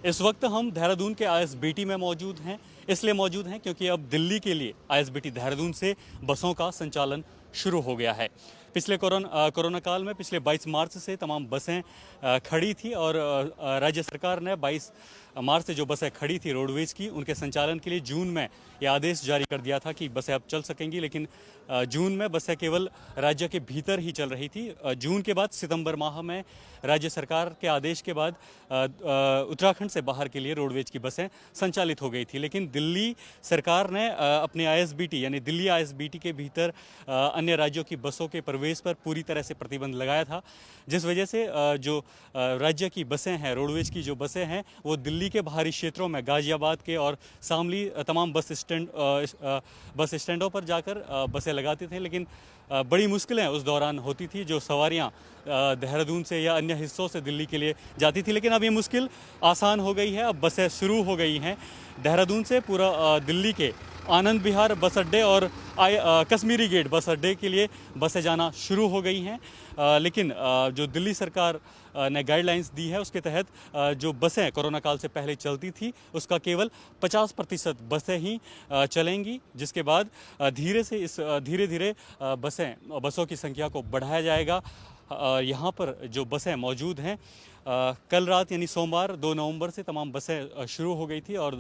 इस वक्त हम देहरादून के आईएसबीटी में मौजूद हैं। इसलिए मौजूद हैं क्योंकि अब दिल्ली के लिए आईएसबीटी देहरादून से बसों का संचालन शुरू हो गया है। पिछले कोरोना काल में पिछले 22 मार्च से तमाम बसें खड़ी थी और राज्य सरकार ने 22 मार्च से जो बसें खड़ी थी रोडवेज की, उनके संचालन के लिए जून में यह आदेश जारी कर दिया था कि बसें अब चल सकेंगी। लेकिन जून में बसें केवल राज्य के भीतर ही चल रही थी। जून के बाद सितंबर माह में राज्य सरकार के आदेश के बाद उत्तराखंड से बाहर के लिए रोडवेज की बसें संचालित हो गई थी। लेकिन दिल्ली सरकार ने अपने आईएसबीटी यानी दिल्ली आईएसबीटी के भीतर अन्य राज्यों की बसों के प्रवेश पर पूरी तरह से प्रतिबंध लगाया था, जिस वजह से जो राज्य की बसें हैं, रोडवेज की जो बसें हैं, वो दिल्ली के बाहरी क्षेत्रों में गाजियाबाद के और शामली तमाम बस स्टैंडों पर जाकर बसें लगाते थे। लेकिन बड़ी मुश्किलें उस दौरान होती थी। जो सवारियां देहरादून से या अन्य हिस्सों से दिल्ली के लिए जाती थी, लेकिन अब ये मुश्किल आसान हो गई है। अब बसें शुरू हो गई हैं। देहरादून से पूरा दिल्ली के आनंद विहार बस अड्डे और कश्मीरी गेट बस अड्डे के लिए बसें जाना शुरू हो गई हैं। लेकिन जो दिल्ली सरकार ने गाइडलाइंस दी है, उसके तहत जो बसें कोरोना काल से पहले चलती थी, उसका केवल 50% बसें ही चलेंगी, जिसके बाद धीरे धीरे बसों की संख्या को बढ़ाया जाएगा। यहाँ पर जो बसें मौजूद हैं, कल रात यानी सोमवार 2 नवंबर से तमाम बसें शुरू हो गई थी और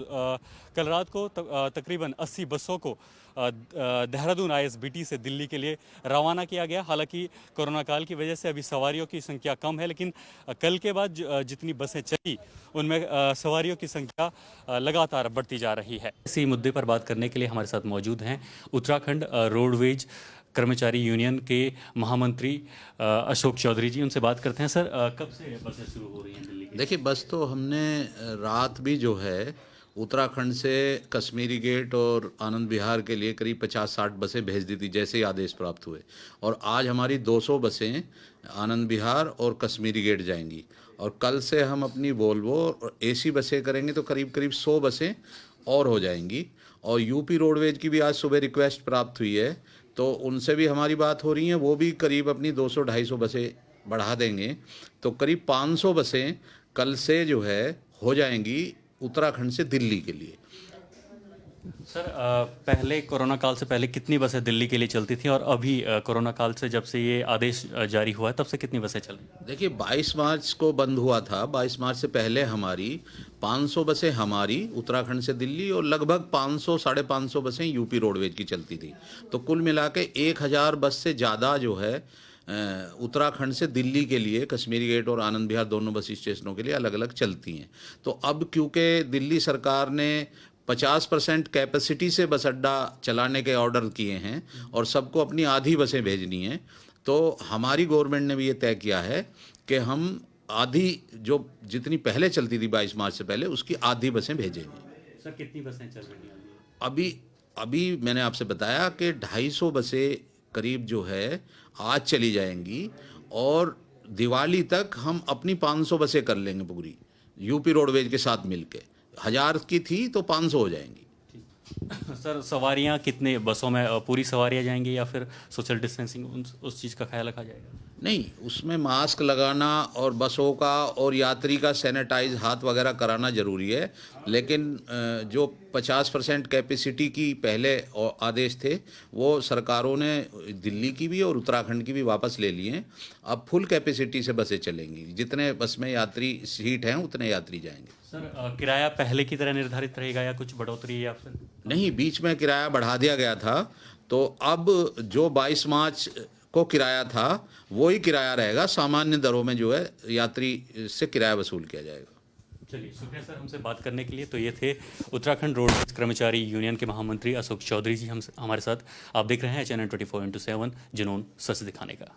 कल रात को तकरीबन 80 बसों को देहरादून आईएसबीटी से दिल्ली के लिए रवाना किया गया। हालांकि कोरोना काल की वजह से अभी सवारियों की संख्या कम है, लेकिन कल के बाद जितनी बसें चली उनमें सवारियों की संख्या लगातार बढ़ती जा रही है। इसी मुद्दे पर बात करने के लिए हमारे साथ मौजूद हैं उत्तराखंड रोडवेज कर्मचारी यूनियन के महामंत्री अशोक चौधरी जी। उनसे बात करते हैं। सर, कब से बसें शुरू हो रही हैं दिल्ली की? देखिए, बस तो हमने रात भी जो है उत्तराखंड से कश्मीरी गेट और आनंद विहार के लिए करीब 50-60 बसें भेज दी थी जैसे ही आदेश प्राप्त हुए। और आज हमारी 200 बसें आनंद विहार और कश्मीरी गेट जाएंगी। और कल से हम अपनी वोल्वो और एसी बसें करेंगे तो करीब करीब 100 बसें और हो जाएंगी। और यूपी रोडवेज की भी आज सुबह रिक्वेस्ट प्राप्त हुई है, तो उनसे भी हमारी बात हो रही है। वो भी करीब अपनी 200-250 बसें बढ़ा देंगे, तो करीब 500 बसें कल से जो है हो जाएंगी उत्तराखंड से दिल्ली के लिए। सर, पहले कोरोना काल से पहले कितनी बसें दिल्ली के लिए चलती थी और अभी कोरोना काल से जब से ये आदेश जारी हुआ है तब से कितनी बसें चल रही? देखिए, 22 मार्च को बंद हुआ था। 22 मार्च से पहले हमारी 500 बसें हमारी उत्तराखंड से दिल्ली और लगभग 500-550 बसें यूपी रोडवेज की चलती थी। तो कुल मिला के 1000 बस से ज़्यादा जो है उत्तराखंड से दिल्ली के लिए कश्मीरी गेट और आनंद विहार दोनों बस स्टेशनों के लिए अलग अलग चलती हैं। तो अब क्योंकि दिल्ली सरकार ने 50% कैपेसिटी से बस अड्डा चलाने के ऑर्डर किए हैं और सबको अपनी आधी बसें भेजनी हैं, तो हमारी गवर्नमेंट ने भी ये तय किया है कि हम आधी जो जितनी पहले चलती थी 22 मार्च से पहले, उसकी आधी बसें भेजेंगे। सर, कितनी बसें चल रही हैं अभी मैंने आपसे बताया कि 250 बसें करीब जो है आज चली जाएंगी और दिवाली तक हम अपनी 500 बसें कर लेंगे पूरी यूपी रोडवेज के साथ मिलके। 1000 की थी तो 500 हो जाएंगी। सर, सवारियां कितने बसों में पूरी सवारियां जाएंगी या फिर सोशल डिस्टेंसिंग उस चीज़ का ख्याल रखा जाएगा? नहीं, उसमें मास्क लगाना और बसों का और यात्री का सैनिटाइज हाथ वगैरह कराना ज़रूरी है। लेकिन जो 50% कैपेसिटी की पहले आदेश थे, वो सरकारों ने दिल्ली की भी और उत्तराखंड की भी वापस ले लिए हैं। अब फुल कैपेसिटी से बसें चलेंगी। जितने बस में यात्री सीट हैं उतने यात्री जाएंगे। सर, किराया पहले की तरह निर्धारित रहेगा या कुछ बढ़ोतरी या फिर? नहीं, बीच में किराया बढ़ा दिया गया था, तो अब जो 22 मार्च को किराया था वही किराया रहेगा। सामान्य दरों में जो है यात्री से किराया वसूल किया जाएगा। चलिए, शुक्रिया सर हमसे बात करने के लिए। तो ये थे उत्तराखंड रोडवेज कर्मचारी यूनियन के महामंत्री अशोक चौधरी जी हमारे साथ। आप देख रहे हैं चैनल 24x7 जुनून सच दिखाने का।